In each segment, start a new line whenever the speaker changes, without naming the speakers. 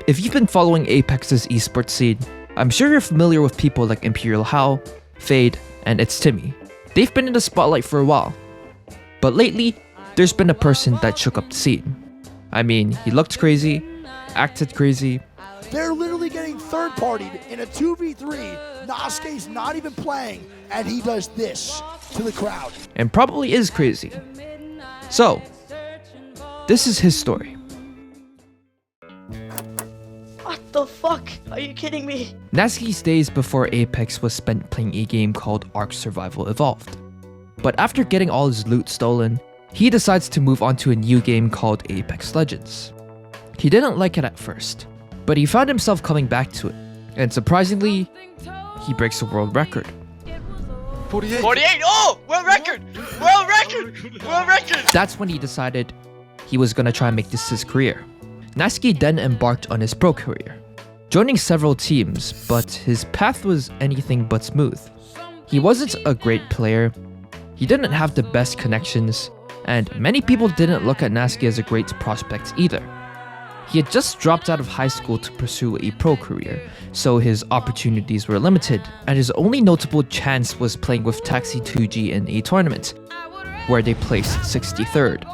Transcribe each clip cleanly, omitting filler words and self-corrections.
If you've been following Apex's esports scene, I'm sure you're familiar with people like Imperial How, Fade, and It's Timmy. They've been in the spotlight for a while. But lately, there's been a person that shook up the scene. I mean, he looked crazy, acted crazy.
They're literally getting third-partied in a 2v3. Naski's not even playing, and he does this to the crowd.
And probably is crazy. So, this is his story.
What the fuck? Are you kidding me?
Naski's days before Apex was spent playing a game called Ark Survival Evolved. But after getting all his loot stolen, he decides to move on to a new game called Apex Legends. He didn't like it at first, but he found himself coming back to it, and surprisingly, he breaks a world record.
48! Oh! World record! World record! World record!
That's when he decided he was gonna try and make this his career. Naski then embarked on his pro career, joining several teams, but his path was anything but smooth. He wasn't a great player, he didn't have the best connections, and many people didn't look at Naski as a great prospect either. He had just dropped out of high school to pursue a pro career, so his opportunities were limited, and his only notable chance was playing with Taxi 2G in a tournament, where they placed 63rd.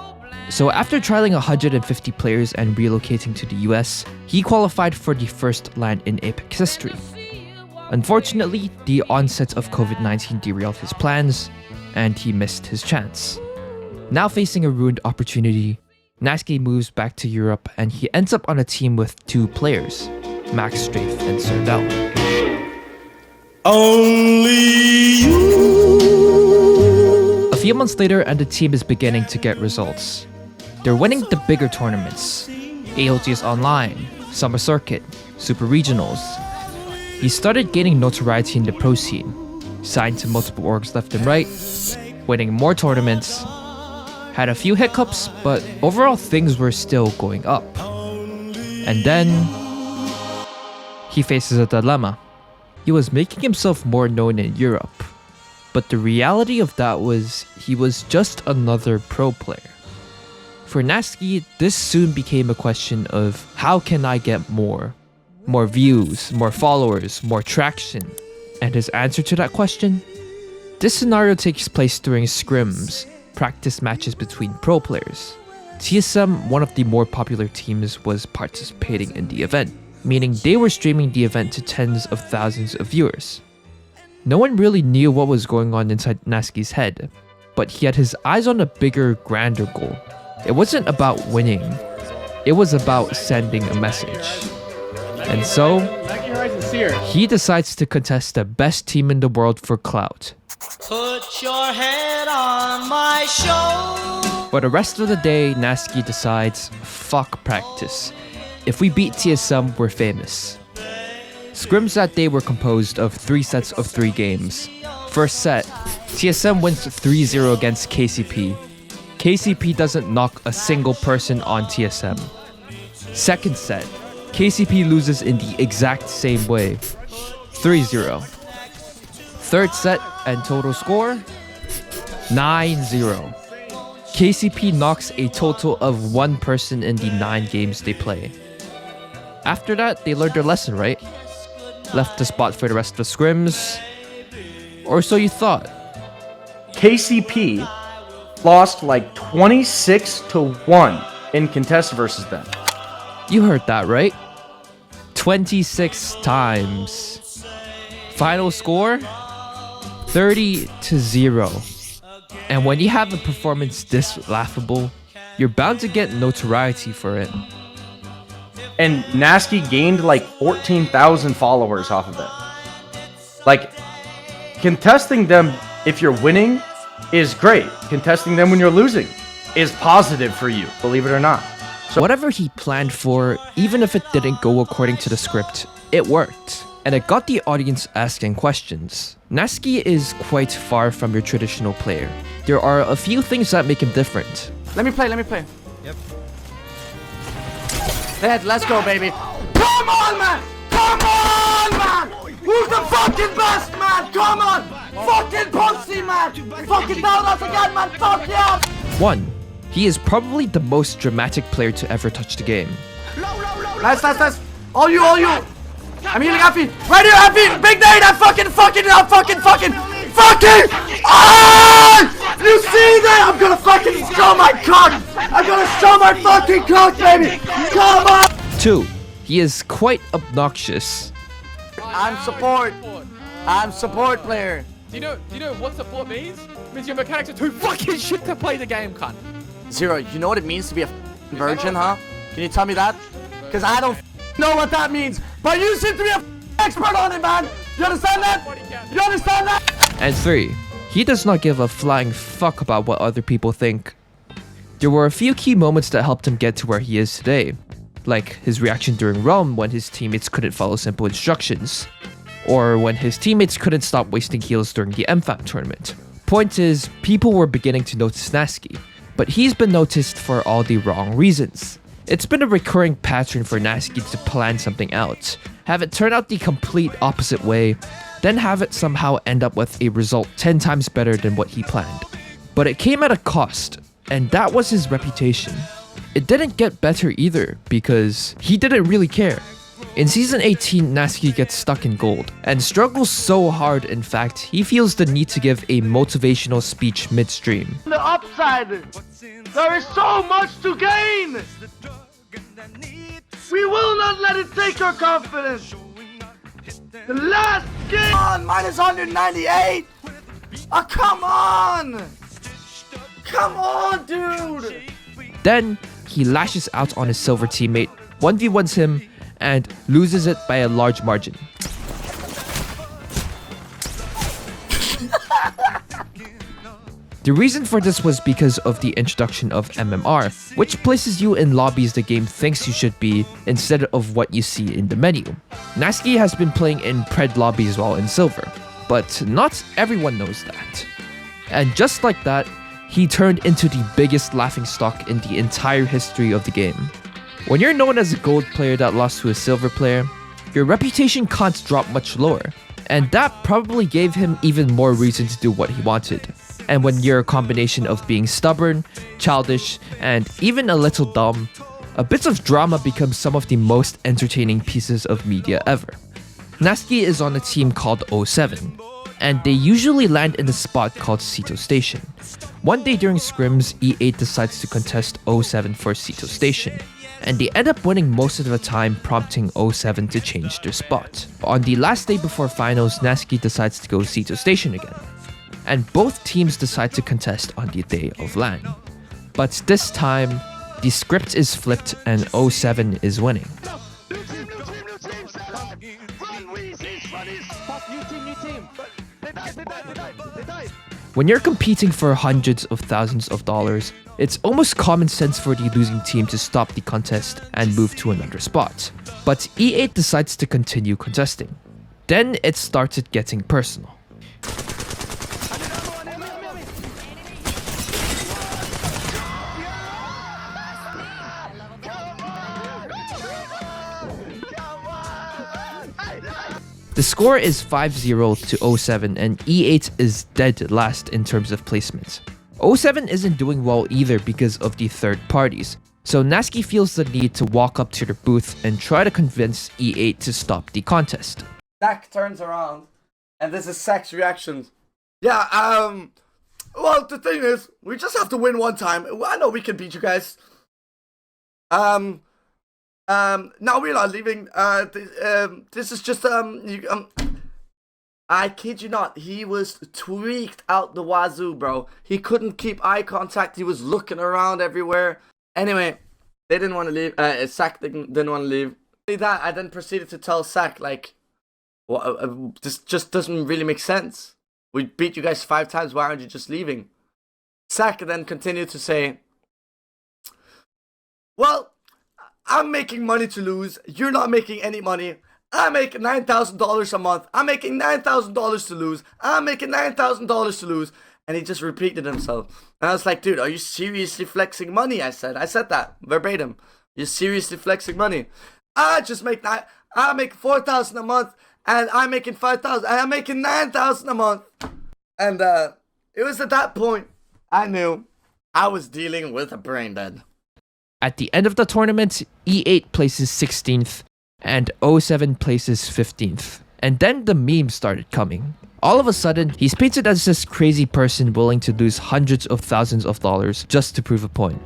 So after trialing 150 players and relocating to the US, he qualified for the first LAN in Apex history. Unfortunately, the onset of COVID-19 derailed his plans, and he missed his chance. Now facing a ruined opportunity, Naski moves back to Europe and he ends up on a team with two players, Max Strafe and Serdell.
Only you.
A few months later and the team is beginning to get results. They're winning the bigger tournaments, AOTS Online, Summer Circuit, Super Regionals. He started gaining notoriety in the pro scene, signed to multiple orgs left and right, winning more tournaments, had a few hiccups, but overall things were still going up. And then he faces a dilemma. He was making himself more known in Europe, but the reality of that was he was just another pro player. For Naski, this soon became a question of how can I get more views, more followers, more traction? And his answer to that question? This scenario takes place during scrims, practice matches between pro players. TSM, one of the more popular teams, was participating in the event, meaning they were streaming the event to tens of thousands of viewers. No one really knew what was going on inside Naski's head, but he had his eyes on a bigger, grander goal. It wasn't about winning, it was about sending a message. And so, he decides to contest the best team in the world for clout.
Put your head on my shoulder.
For the rest of the day, Naski decides, fuck practice. If we beat TSM, we're famous. Scrims that day were composed of 3 sets of 3 games. First set, TSM wins 3-0 against KCP. KCP doesn't knock a single person on TSM. Second set, KCP loses in the exact same way, 3-0. Third set and total score, 9-0. KCP knocks a total of 1 person in the 9 games they play. After that, they learned their lesson, right? Left the spot for the rest of the scrims. Or so you thought.
KCP lost like 26-1 in contest versus them.
You heard that, right? 26 times. Final score? 30-0. And when you have a performance this laughable, you're bound to get notoriety for it.
And Naski gained like 14,000 followers off of it. Like, contesting them if you're winning is great. Contesting them when you're losing is positive for you, believe it or not.
So whatever he planned for, even if it didn't go according to the script, it worked. And it got the audience asking questions. Naski is quite far from your traditional player. There are a few things that make him different.
Let me play.
Yep.
Dad, let's go, baby. Come on, man! Come on, man! Who's the fucking best, man? Come on! Fucking pussy, man! Fucking down us again, man! Fuck yeah!
1. He is probably the most dramatic player to ever touch the game.
Nice. All you. I'm healing Effie. Right here, Effie. Big nade. I'm fucking. Ah! You see that? I'm gonna fucking show my cock. I'm gonna show my fucking cock, baby. Come on.
2. He is quite obnoxious.
I'm support player.
Do you know what support means? It means your mechanics are too fucking shit to play the game, cunt.
Zero, you know what it means to be a virgin, huh? Can you tell me that? Because I don't know what that means. But you seem to be a expert on it, man. You understand that? You understand that?
And 3. He does not give a flying fuck about what other people think. There were a few key moments that helped him get to where he is today, like his reaction during Realm when his teammates couldn't follow simple instructions, or when his teammates couldn't stop wasting heals during the MFAP tournament. Point is, people were beginning to notice Naski, but he's been noticed for all the wrong reasons. It's been a recurring pattern for Naski to plan something out, have it turn out the complete opposite way, then have it somehow end up with a result 10 times better than what he planned. But it came at a cost, and that was his reputation. It didn't get better either, because he didn't really care. In Season 18, Naski gets stuck in gold, and struggles so hard in fact, he feels the need to give a motivational speech midstream.
The upside, there is so much to gain. We will not let it take our confidence. The last game on minus 198. Oh, come on, dude.
Then, he lashes out on his silver teammate, 1v1s him, and loses it by a large margin. The reason for this was because of the introduction of MMR, which places you in lobbies the game thinks you should be instead of what you see in the menu. Naski has been playing in pred lobbies while in silver, but not everyone knows that. And just like that, he turned into the biggest laughingstock in the entire history of the game. When you're known as a gold player that lost to a silver player, your reputation can't drop much lower, and that probably gave him even more reason to do what he wanted. And when you're a combination of being stubborn, childish, and even a little dumb, a bit of drama becomes some of the most entertaining pieces of media ever. Naski is on a team called 07, and they usually land in a spot called Sito Station. One day during scrims, E8 decides to contest 07 for Sito Station, and they end up winning most of the time, prompting 07 to change their spot. On the last day before finals, Naski decides to go Sito Station again, and both teams decide to contest on the day of LAN. But this time, the script is flipped and 07 is winning. When you're competing for hundreds of thousands of dollars, it's almost common sense for the losing team to stop the contest and move to another spot. But E8 decides to continue contesting. Then it started getting personal. The score is 5-0 to 07 and E8 is dead last in terms of placement. 07 isn't doing well either because of the third parties, so Naski feels the need to walk up to their booth and try to convince E8 to stop the contest.
Zach turns around, and this is Zach's reactions. Yeah, well, the thing is, we just have to win one time. I know we can beat you guys. No, we're not leaving. This is just, I kid you not, he was tweaked out the wazoo, bro. He couldn't keep eye contact. He was looking around everywhere. Anyway, they didn't want to leave. Zach didn't want to leave. That I then proceeded to tell Zach, like, well, this just doesn't really make sense. We beat you guys 5 times. Why aren't you just leaving? Zach then continued to say, well, I'm making money to lose. You're not making any money. I make $9,000 a month. I'm making $9,000 to lose. I'm making $9,000 to lose. And he just repeated himself. And I was like, dude, are you seriously flexing money? I said that verbatim. You're seriously flexing money. I make 4,000 a month, and I'm making 5,000. I'm making 9,000 a month. And it was at that point I knew I was dealing with a brain dead.
At the end of the tournament, E8 places 16th, and 07 places 15th. And then the memes started coming. All of a sudden, he's painted as this crazy person willing to lose hundreds of thousands of dollars just to prove a point.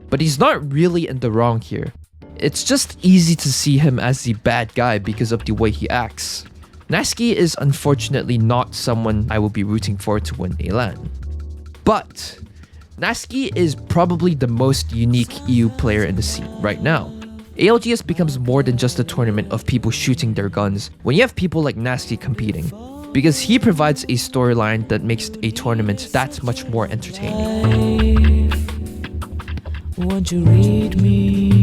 But he's not really in the wrong here. It's just easy to see him as the bad guy because of the way he acts. Naski is unfortunately not someone I will be rooting for to win a LAN. But Naski is probably the most unique EU player in the scene right now. ALGS becomes more than just a tournament of people shooting their guns when you have people like Naski competing, because he provides a storyline that makes a tournament that much more entertaining.
Won't you read me?